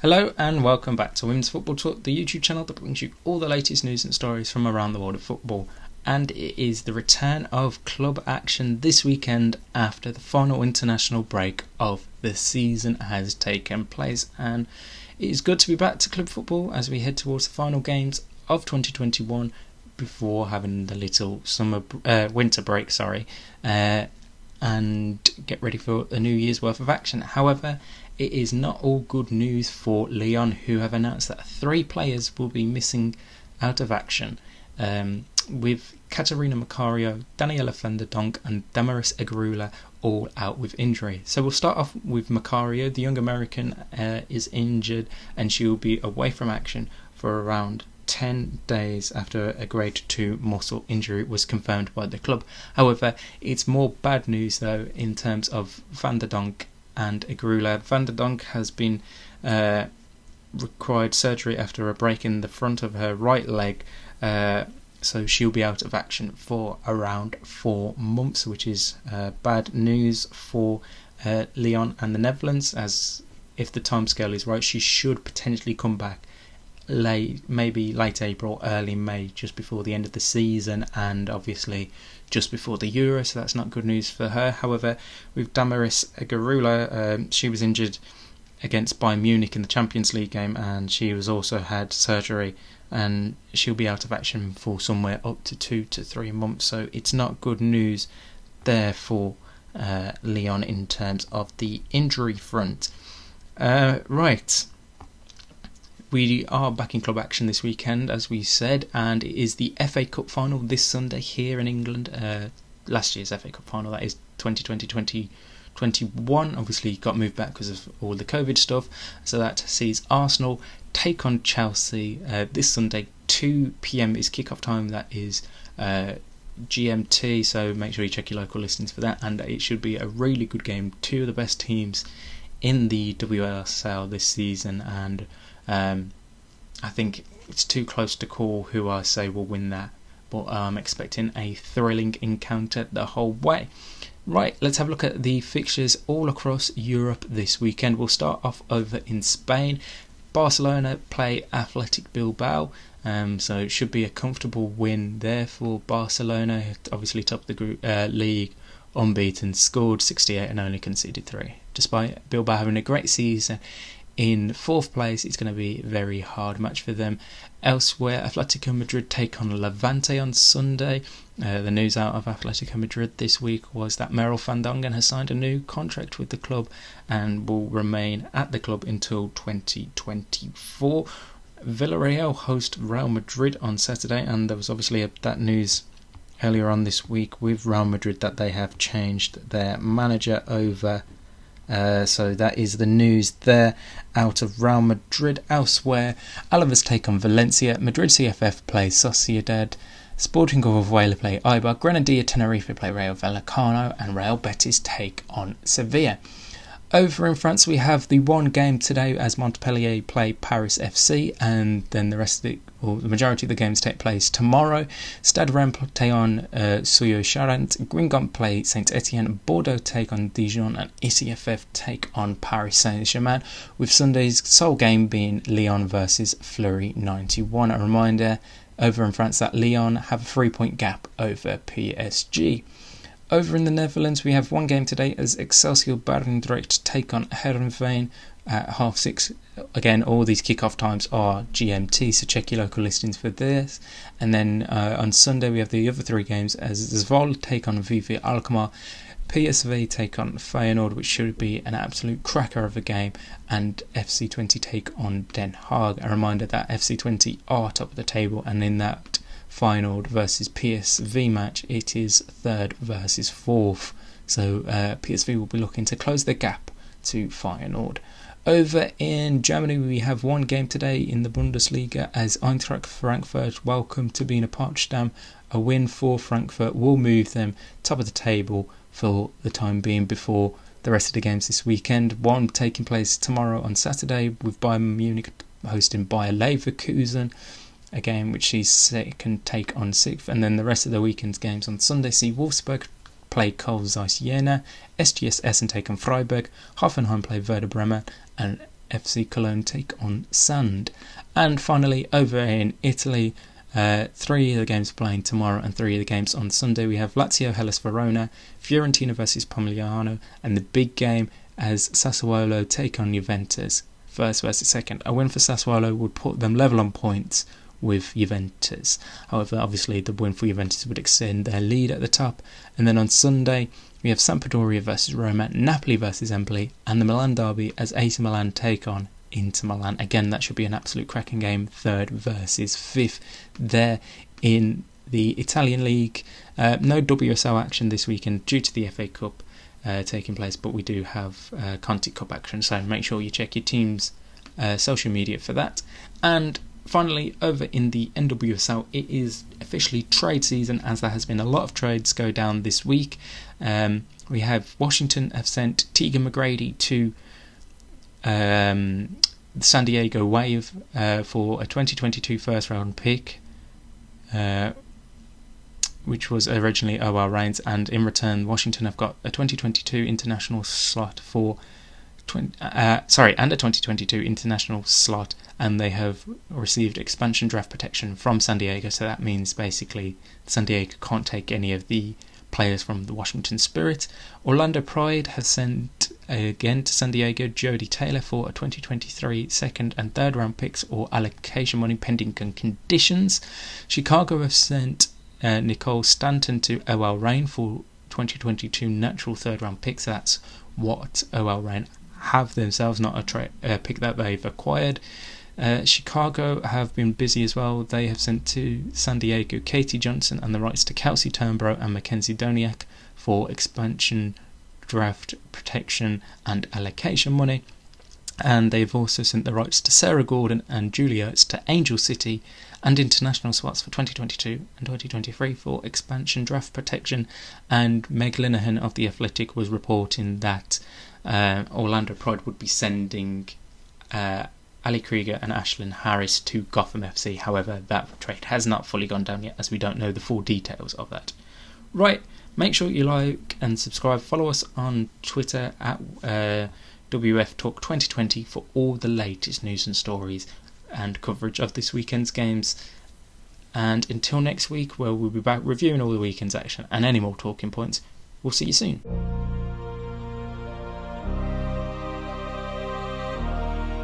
Hello and welcome back to Women's Football Talk, the YouTube channel that brings you all the latest news and stories from around the world of football. And it is the return of club action this weekend after the final international break of the season has taken place. And it is good to be back to club football as we head towards the final games of 2021 before having the little winter break, and get ready for a New Year's worth of action. However, it is not all good news for Lyon, who have announced that 3 players will be missing out of action, with Katerina Macario, Danielle Donk and Damaris Egrula all out with injury. So we'll start off with Macario. The young American is injured and she will be away from action for around 10 days after a grade 2 muscle injury was confirmed by the club. However, it's more bad news though in terms of Van der Donk and Egrula. Van der Donk has been required surgery after a break in the front of her right leg, so she'll be out of action for around 4 months, which is bad news for Lyon and the Netherlands, as if the timescale is right, she should potentially come back maybe late April, early May, just before the end of the season, and obviously just before the Euro, so that's not good news for her. However, with Damaris Egrula, she was injured against Bayern Munich in the Champions League game, and she was also had surgery, and she'll be out of action for somewhere up to 2 to 3 months, so it's not good news there for Lyon in terms of the injury front. Right. We are back in club action this weekend, as we said, and it is the FA Cup final this Sunday here in England. Last year's FA Cup final, that is 2020-2021, obviously got moved back because of all the COVID stuff. So that sees Arsenal take on Chelsea this Sunday. 2 p.m. is kickoff time, that is GMT, so make sure you check your local listings for that, and it should be a really good game. 2 of the best teams in the WSL this season, and I think it's too close to call who I say will win that, but I'm expecting a thrilling encounter the whole way. Right, let's have a look at the fixtures all across Europe this weekend. We'll start off over in Spain. Barcelona play Athletic Bilbao, so it should be a comfortable win there for Barcelona. Obviously top of the group league, unbeaten, scored 68 and only conceded 3. Despite Bilbao having a great season in 4th place, it's going to be a very hard match for them. Elsewhere, Atletico Madrid take on Levante on Sunday. The news out of Atletico Madrid this week was that Meryl van Dongen has signed a new contract with the club and will remain at the club until 2024. Villarreal host Real Madrid on Saturday, and there was obviously that news earlier on this week with Real Madrid that they have changed their manager over. So that is the news there out of Real Madrid. Elsewhere, Alaves take on Valencia, Madrid CFF play Sociedad, Sporting of Huelva play Eibar, Granadilla Tenerife play Rayo Vallecano, and Real Betis take on Sevilla. Over in France, we have the one game today as Montpellier play Paris FC, and then the majority of the games take place tomorrow. Stade Rennes take on Suyo Charente, Guingamp play Saint Etienne, Bordeaux take on Dijon, and ICFF take on Paris Saint-Germain, with Sunday's sole game being Lyon versus Fleury 91. A reminder over in France that Lyon have a 3-point gap over PSG. Over in the Netherlands, we have one game today as Excelsior Barendrecht take on Heerenveen at 6:30. Again, all these kickoff times are GMT, so check your local listings for this. And then on Sunday, we have the other 3 games as Zwolle take on VV Alkmaar, PSV take on Feyenoord, which should be an absolute cracker of a game, and FC20 take on Den Haag. A reminder that FC20 are top of the table, and in that Feyenoord versus PSV match, it is 3rd versus 4th, so PSV will be looking to close the gap to Feyenoord. Over in Germany, we have one game today in the Bundesliga as Eintracht Frankfurt welcome to Wiener Potsdam. A win for Frankfurt will move them top of the table for the time being before the rest of the games this weekend. One taking place tomorrow on Saturday with Bayern Munich hosting Bayer Leverkusen, a game which can take on 6th, and then the rest of the weekend's games on Sunday see Wolfsburg play Karl Zeiss Jena, SGS Essen take on Freiburg, Hoffenheim play Werder Bremen, and FC Cologne take on Sand. And finally, over in Italy, 3 of the games playing tomorrow and 3 of the games on Sunday. We have Lazio Hellas Verona, Fiorentina versus Pomigliano, and the big game as Sassuolo take on Juventus, first versus second. A win for Sassuolo would put them level on points with Juventus. However, obviously the win for Juventus would extend their lead at the top. And then on Sunday we have Sampdoria versus Roma, Napoli versus Empoli, and the Milan derby as AC Milan take on Inter Milan. Again, that should be an absolute cracking game, 3rd versus 5th there in the Italian League. No WSL action this weekend due to the FA Cup taking place, but we do have Conti Cup action, so make sure you check your team's social media for that. And finally, over in the NWSL, it is officially trade season, as there has been a lot of trades go down this week. We have Washington have sent Tegan McGrady to the San Diego Wave for a 2022 first round pick, which was originally O.R. Reigns, and in return Washington have got a 2022 international slot and a 2022 international slot, and they have received expansion draft protection from San Diego, so that means basically San Diego can't take any of the players from the Washington Spirit. Orlando Pride has sent again to San Diego Jodie Taylor for a 2023 second and third round picks or allocation money pending conditions. Chicago have sent Nicole Stanton to OL Reign for 2022 natural third round picks. So that's what OL Reign have themselves, not a pick that they've acquired. Chicago have been busy as well. They have sent to San Diego Katie Johnson and the rights to Kelsey Turnborough and Mackenzie Doniak for expansion draft protection and allocation money. And they've also sent the rights to Sarah Gordon and Julie Ertz to Angel City and international spots for 2022 and 2023 for expansion draft protection. And Meg Linehan of The Athletic was reporting that Orlando Pride would be sending Ali Krieger and Ashlyn Harris to Gotham FC. However, that trade has not fully gone down yet, as we don't know the full details of that. Right, make sure you like and subscribe. Follow us on Twitter at WF Talk 2020 for all the latest news and stories and coverage of this weekend's games. And until next week, where we'll be back reviewing all the weekend's action and any more talking points, we'll see you soon.